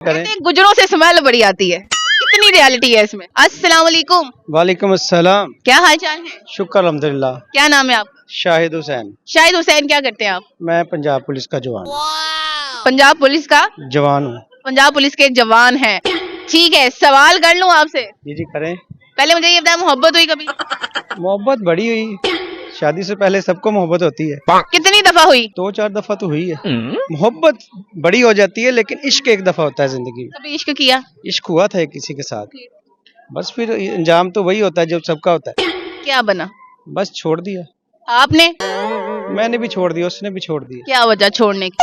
करें। गुजरों से स्मेल बड़ी आती है, कितनी रियलिटी है इसमें। अस्सलाम वालेकुम। वालेकुम अस्सलाम। क्या हाल चाल है? शुक्र अल्हम्दुलिल्लाह। क्या नाम है आपका? शाहिद हुसैन। शाहिद हुसैन। क्या करते हैं आप? मैं पंजाब पुलिस का जवान पंजाब पुलिस का जवान हूँ। पंजाब पुलिस के जवान हैं। ठीक है, सवाल कर लूं आपसे? जी करें। पहले मुझे ये बताएं, मोहब्बत हुई कभी? मोहब्बत बड़ी हुई, शादी से पहले सबको मोहब्बत होती है। कितनी दफा हुई? 2-4 दफा तो हुई है। मोहब्बत बड़ी हो जाती है, लेकिन इश्क एक दफा होता है जिंदगी में। कभी इश्क किया? इश्क हुआ था एक किसी के साथ, बस फिर अंजाम तो वही होता है जो सबका होता है। क्या बना? बस छोड़ दिया। आपने? मैंने भी छोड़ दिया, उसने भी छोड़ दिया। क्या वजह छोड़ने की?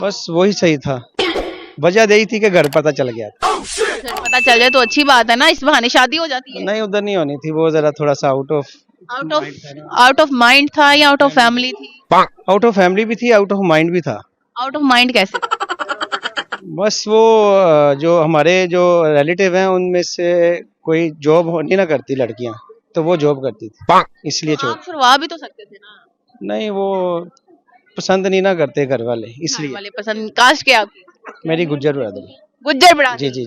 बस वही सही था, वजह यही थी कि घर पता चल गया था। पता चल जाए तो अच्छी बात है ना, इस बहाने शादी हो जाती है। नहीं, उधर नहीं होनी थी, वो जरा थोड़ा सा आउट आउट ऑफ माइंड था या आउट ऑफ फैमिली थी? आउट ऑफ फैमिली भी थी, आउट ऑफ माइंड भी था। आउट ऑफ माइंड कैसे? बस वो जो हमारे जो रिलेटिव हैं उनमें से कोई जॉब नहीं ना करती लड़कियां, तो वो जॉब करती थी, इसलिए छोड़। आप छुड़वा भी तो सकते थे ना। नहीं, वो पसंद नहीं ना करते घर वाले, इसलिए। वाले पसंद काश के आपकी? मेरी गुज्जर बिरादरी। गुज्जर बड़ा? जी।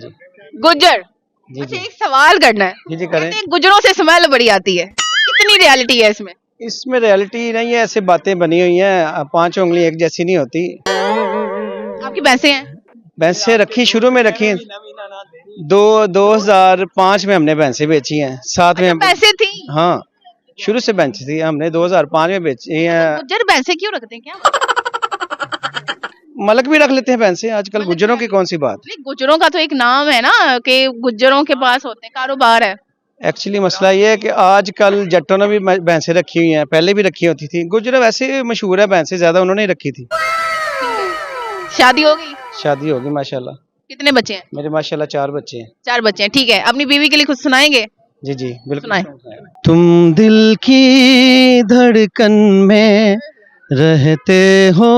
गुज्जर। जी अच्छा, एक सवाल करना है। जी करें। गुजरों से स्मेल बड़ी आती है, कितनी रियलिटी है इसमें? इसमें रियलिटी नहीं है, ऐसे बातें बनी हुई हैं, 5 उंगली एक जैसी नहीं होती। आपकी भैंसें हैं? भैंसें रखी, शुरू में रखी 2005 में हमने भैंसें बेची हैं, साथ में भैंसें थी? हाँ, शुरू से भैंसें थी, हमने 2005 में बेची हैं। गुज्जर भैंसें क्यों रखते हैं? क्या मलक भी रख लेते हैं भैंसें आजकल, गुज्जरों की कौन सी बात। नहीं, गुज्जरों का तो एक नाम है ना कि गुज्जरों के पास होते हैं, कारोबार है। एक्चुअली मसला ये है कि आजकल जट्टों ने भी भैंसें रखी हुई हैं, पहले भी रखी होती थी। गुज्जर वैसे मशहूर है भैंसें ज्यादा, उन्होंने ही रखी थी। शादी हो गई? शादी होगी माशाल्लाह। कितने बच्चे हैं? मेरे माशाल्लाह 4 बच्चे हैं। 4 बच्चे हैं। ठीक है, अपनी बीवी के लिए कुछ सुनाएंगे? जी बिल्कुल सुनाएं। तुम दिल की धड़कन में रहते हो,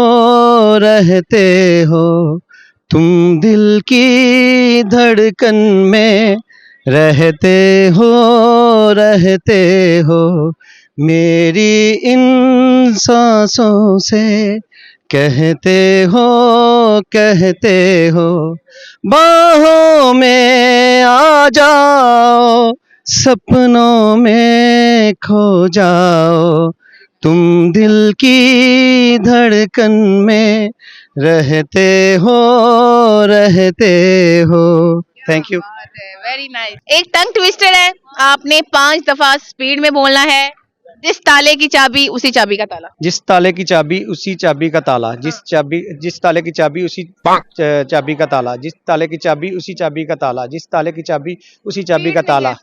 तुम दिल की धड़कन में रहते हो, मेरी इन सांसों से कहते हो, बाहों में आ जाओ, सपनों में खो जाओ, तुम दिल की धड़कन में रहते हो। Thank you. Very nice. एक टंग ट्विस्टर है, आपने 5 दफा स्पीड में बोलना है। जिस ताले की चाबी उसी चाबी का ताला। जिस ताले की चाबी उसी चाबी का ताला। जिस ताले की चाबी उसी चाबी का ताला। जिस ताले की चाबी उसी चाबी का ताला। जिस ताले की चाबी उसी चाबी का ताला।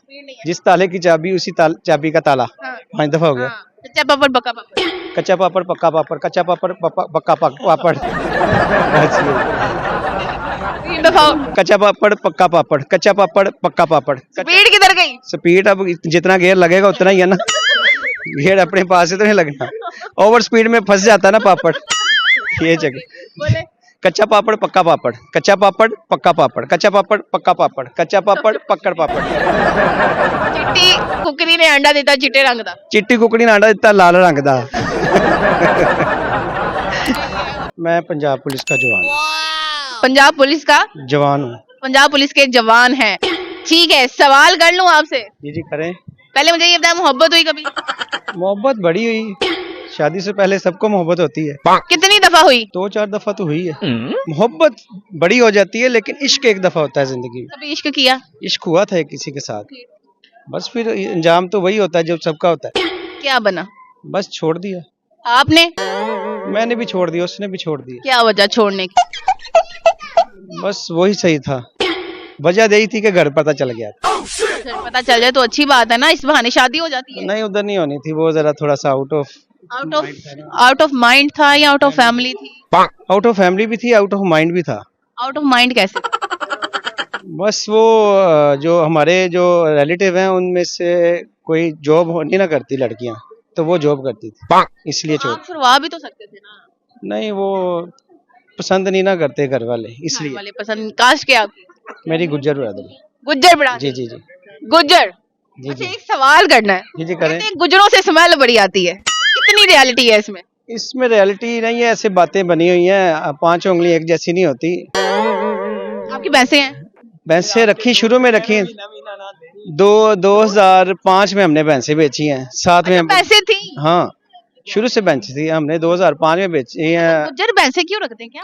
जिस ताले की चाबी उसी चाबी का ताला। 5 दफा हो गया। कच्चा पापड़ पक्का पापड़। कच्चा पापड़ पक्का पापड़। कच्चा पापड़ पक्का पापड़। 3 दफा। कच्चा पापड़ पक्का पापड़। कच्चा पापड़ पक्का पापड़। स्पीड किधर गई? स्पीड अब जितना गेयर लगेगा उतना ही है ना, गेयर अपने पास से तो नहीं लगना, ओवर स्पीड में फंस जाता है ना पापड़, ये जगह। कच्चा पापड़ पक्का पापड़। कच्चा पापड़ पक्का पापड़। कच्चा पापड़ पक्का पापड़। कच्चा पापड़ पक्कड़ पापड़। चिट्टी कुकरी ने अंडा दिता चिट्टे रंग दा। चिट्टी कुकड़ी ने अंडा दिता लाल रंग दा। मैं पंजाब पुलिस का जवान पंजाब पुलिस का जवान हूँ। पंजाब पुलिस के जवान हैं। ठीक है, सवाल कर लूं आपसे? जी करें। पहले मुझे ये बताएं, मोहब्बत हुई कभी? मोहब्बत बड़ी हुई, शादी से पहले सबको मोहब्बत होती है। कितनी दफा हुई? 2-4 दफा तो हुई है। मोहब्बत बड़ी हो जाती है, लेकिन इश्क एक दफा होता है जिंदगी में। कभी इश्क किया? इश्क हुआ था एक किसी के साथ, बस फिर अंजाम तो वही होता है जो सबका होता है। क्या बना? बस छोड़ दिया। आपने? मैंने भी छोड़ दिया, उसने भी छोड़ दिया। क्या वजह छोड़ने की? बस वही सही था, वजह यही थी कि घर पता चल गया था। पता चल जाए तो अच्छी बात है ना, इस बहाने शादी हो जाती है। नहीं, उधर नहीं होनी थी, वो जरा थोड़ा सा आउट ऑफ माइंड था या आउट ऑफ फैमिली थी? आउट ऑफ फैमिली भी थी, आउट ऑफ माइंड भी था। आउट ऑफ माइंड कैसे? बस वो जो हमारे जो रिलेटिव हैं उनमें से कोई जॉब नहीं ना करती लड़कियां, तो वो जॉब करती थी, इसलिए छोड़। आप छुड़वा भी तो सकते थे ना। नहीं, वो पसंद नहीं ना करते घर वाले, इसलिए। वाले पसंद काश के आपकी? मेरी गुज्जर बिरादरी। गुज्जर बड़ा? जी। गुज्जर। अच्छा, एक सवाल करना है। जी करें। गुजरों से स्मेल बड़ी आती है, कितनी रियलिटी है इसमें? इसमें रियलिटी नहीं है, ऐसे बातें बनी हुई हैं, 5 उंगली एक जैसी नहीं होती। आपकी भैंसे हैं? भैंसे रखी, शुरू में रखी हैं। 2005 में हमने भैंसे बेची हैं, साथ में भैंसे थी? हाँ, शुरू से भैंस थी, हमने 2005 में बेची हैं। गुज्जर भैंसे क्यों रखते हैं, क्या?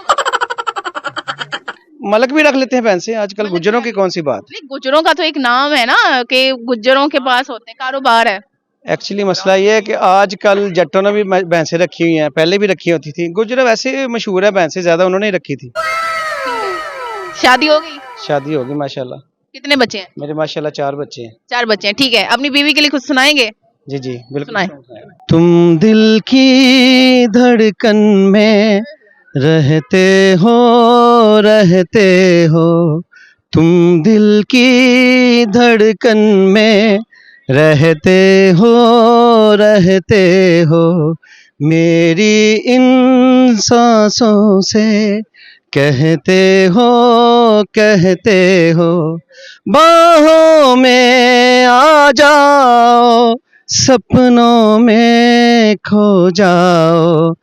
मलक भी रख लेते हैं भैंसे, आजकल गुज्जरों की कौन सी बात। नहीं, गुज्जरों का तो एक नाम है ना कि गुज्जरों के पास होते हैं, कारोबार है। एक्चुअली मसला ये है कि आजकल जट्टों ने भी भैंसे रखी हुई हैं, पहले भी रखी होती थी। गुज्जर वैसे मशहूर है भैंसे, ज्यादा उन्होंने ही रखी थी। शादी हो गई? शादी होगी माशाल्लाह। कितने बच्चे हैं? मेरे माशाल्लाह 4 बच्चे हैं। 4 बच्चे हैं, ठीक है। अपनी बीवी के लिए कुछ सुनाएंगे? जी जी बिल्कुल। सुनाएं। तुम दिल की धड़कन में रहते हो, तुम दिल की धड़कन में रहते हो, मेरी इन सांसों से कहते हो, बाहों में आ जाओ, सपनों में खो जाओ,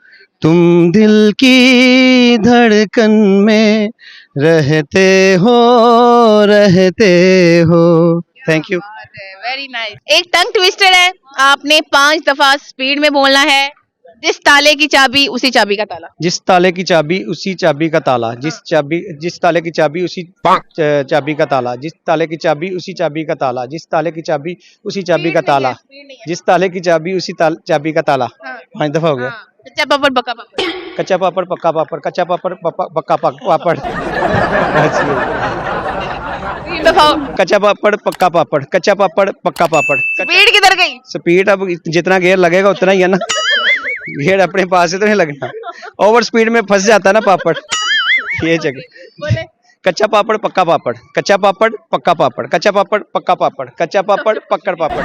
तुम दिल की धड़कन में रहते हो। Thank you. Very nice. एक टंग ट्विस्टर है, आपने 5 दफा स्पीड में बोलना है। जिस ताले की चाबी उसी चाबी का ताला। जिस ताले की चाबी उसी चाबी का ताला, जिस ताले की चाबी उसी चाबी का ताला, जिस ताले की चाबी उसी चाबी का ताला, जिस ताले की चाबी उसी चाबी का ताला, जिस ताले की चाबी उसी चाबी का ताला। 5 दफा हो गया। कच्चा पापड़ पक्का पापड़। कच्चा पापड़ पक्का पापड़, कच्चा पापड़ पक्का पापड़। 3 दफा। कच्चा पापड़ पक्का पापड़, कच्चा पापड़ पक्का पापड़। स्पीड किधर गई? स्पीड अब जितना गेयर लगेगा उतना ही है ना, गेयर अपने पास से तो नहीं लगना, ओवर स्पीड में फंस जाता है ना पापड़, ये जगह। कच्चा पापड़ पक्का पापड़, कच्चा पापड़ पक्का पापड़, कच्चा पापड़ पक्का पापड़, कच्चा पापड़ पक्कड़ पापड़।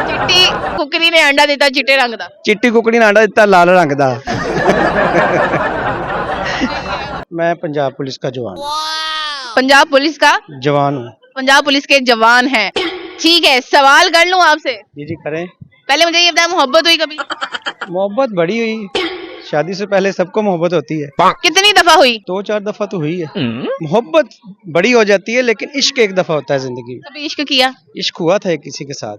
चिट्टी कुकरी ने अंडा दिता चिट्टे रंग दा। चिट्टी कुकड़ी ने अंडा दिता लाल रंग दा। मैं पंजाब पुलिस का जवान। पंजाब पुलिस का जवान हूँ। पंजाब पुलिस के जवान हैं, ठीक है। सवाल कर लूं आपसे? जी जी करें। पहले मुझे ये बताएं, मोहब्बत हुई कभी? मोहब्बत बड़ी हुई, शादी से पहले सबको मोहब्बत होती है। कितनी दफा हुई? 2-4 दफा तो हुई है। मोहब्बत बड़ी हो जाती है, लेकिन इश्क एक दफा होता है जिंदगी में। कभी इश्क किया? इश्क हुआ था किसी के साथ,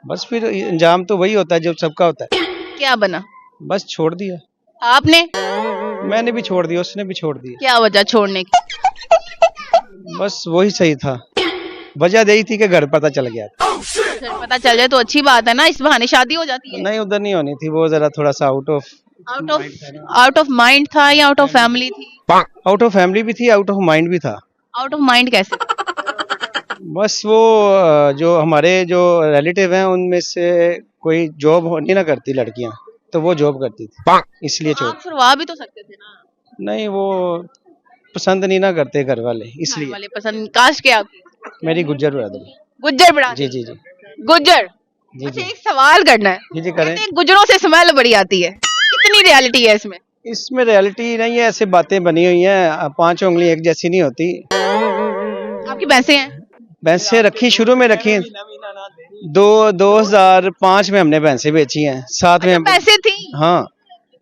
बस फिर अंजाम तो वही होता है जो सबका होता है। क्या बना? बस छोड़ दिया। आपने? मैंने भी छोड़ दिया, उसने भी छोड़ दिया। क्या वजह छोड़ने की? बस वही सही था, वजह यही थी कि घर पता चल गया था। पता चल जाए तो अच्छी बात है ना, इस बहाने शादी हो जाती है। नहीं, उधर नहीं होनी थी, वो जरा थोड़ा सा आउट ऑफ माइंड था या आउट ऑफ फैमिली थी? आउट ऑफ फैमिली भी थी, आउट ऑफ माइंड भी था। आउट ऑफ माइंड कैसे? बस वो जो हमारे जो रिलेटिव हैं उनमें से कोई जॉब नहीं ना करती लड़कियां, तो वो जॉब करती थी, इसलिए छोड़। आप छुड़वा भी तो सकते थे ना। नहीं, वो पसंद नहीं ना करते घर वाले, इसलिए। वाले पसंद। कास्ट क्या आपकी? मेरी गुज्जर बिरादरी। गुज्जर बिरादरी? जी जी जी। गुज्जर? जी अच्छा, जी एक सवाल करना है। जी जी करें। कहते हैं गुज्जरों से स्मेल बड़ी आती है, कितनी रियलिटी है इसमें? इसमें रियलिटी नहीं है, ऐसे बातें बनी हुई हैं, 5 उंगली एक जैसी नहीं होती। आपकी भैंसे हैं? भैंसे रखी, शुरू में रखी हैं। 2005 में हमने भैंसे बेची हैं, साथ में भैंसे थी? हाँ,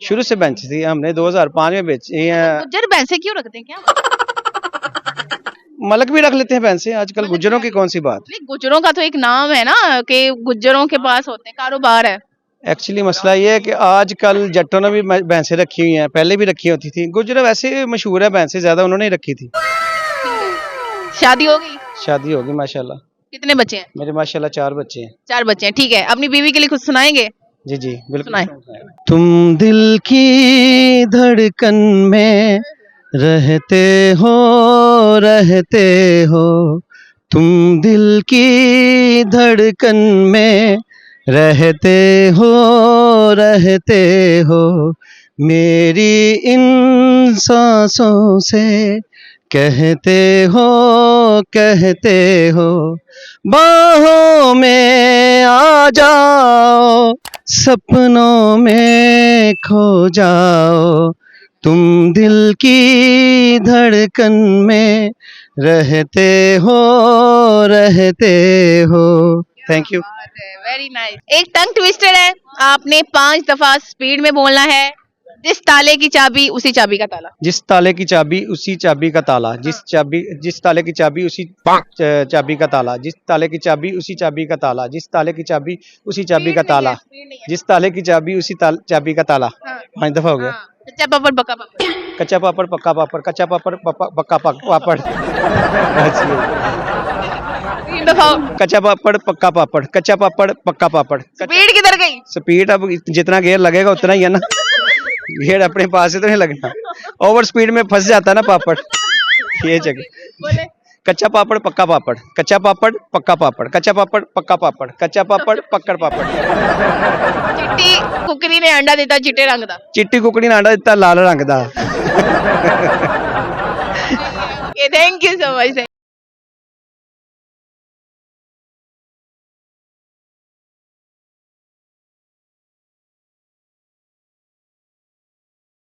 शुरू से भैंस थी, हमने 2005 में बेची हैं। गुज्जर भैंसे क्यों रखते हैं, क्या? मलक भी रख लेते हैं भैंसे, आजकल गुज्जरों की कौन सी बात। नहीं, गुज्जरों का तो एक नाम है ना कि गुज्जरों के पास होते हैं, कारोबार है। एक्चुअली मसला ये है कि आजकल जट्टों ने भी भैंसे रखी हुई हैं, पहले भी रखी होती थी। गुज्जर वैसे मशहूर है भैंसे, ज्यादा उन्होंने ही रखी थी। शादी हो गई? शादी होगी माशाल्लाह। कितने बच्चे हैं? मेरे माशाल्लाह 4 बच्चे हैं। 4 बच्चे हैं, ठीक है। अपनी बीवी के लिए कुछ सुनाएंगे? जी जी बिल्कुल। सुनाएं। तुम दिल की धड़कन में रहते हो, तुम दिल की धड़कन में रहते हो, मेरी इन सांसों से कहते हो, बाहों में आ जाओ, सपनों में खो जाओ, तुम दिल की धड़कन में रहते हो। Thank you. Very nice. एक टंग ट्विस्टर है, आपने 5 दफा स्पीड में बोलना है। जिस ताले की चाबी उसी चाबी का ताला। जिस ताले की चाबी उसी चाबी का ताला, जिस ताले की चाबी उसी चाबी का ताला, जिस ताले की चाबी उसी चाबी का ताला, जिस ताले की चाबी उसी चाबी का ताला, जिस ताले की चाबी उसी चाबी का ताला। हाँ। 5 दफा हो गया। हाँ, कच्चा पापड़ पक्का पापड़। कच्चा पापड़ पक्का पापड़, कच्चा पापड़ पक्का पापड़। अच्छी है। 3 दफा। कच्चा पापड़ पक्का पापड़, कच्चा पापड़ पक्का पापड़। स्पीड किधर गई? स्पीड अब जितना गेयर लगेगा उतना ही है ना, गेयर अपने पास से तो नहीं लगना, ओवर स्पीड में फंस जाता है ना पापड़, ये चक्कर। बोले कच्चा पापड़ पक्का पापड़, कच्चा पापड़ पक्का पापड़, कच्चा पापड़ पक्का पापड़, कच्चा पापड़ पक्कड़ पापड़। चिट्टी कुकरी ने अंडा दिता चिट्टे रंग दा। चिट्टी कुकड़ी ने अंडा दिता लाल रंग दा। Okay, thank you so much.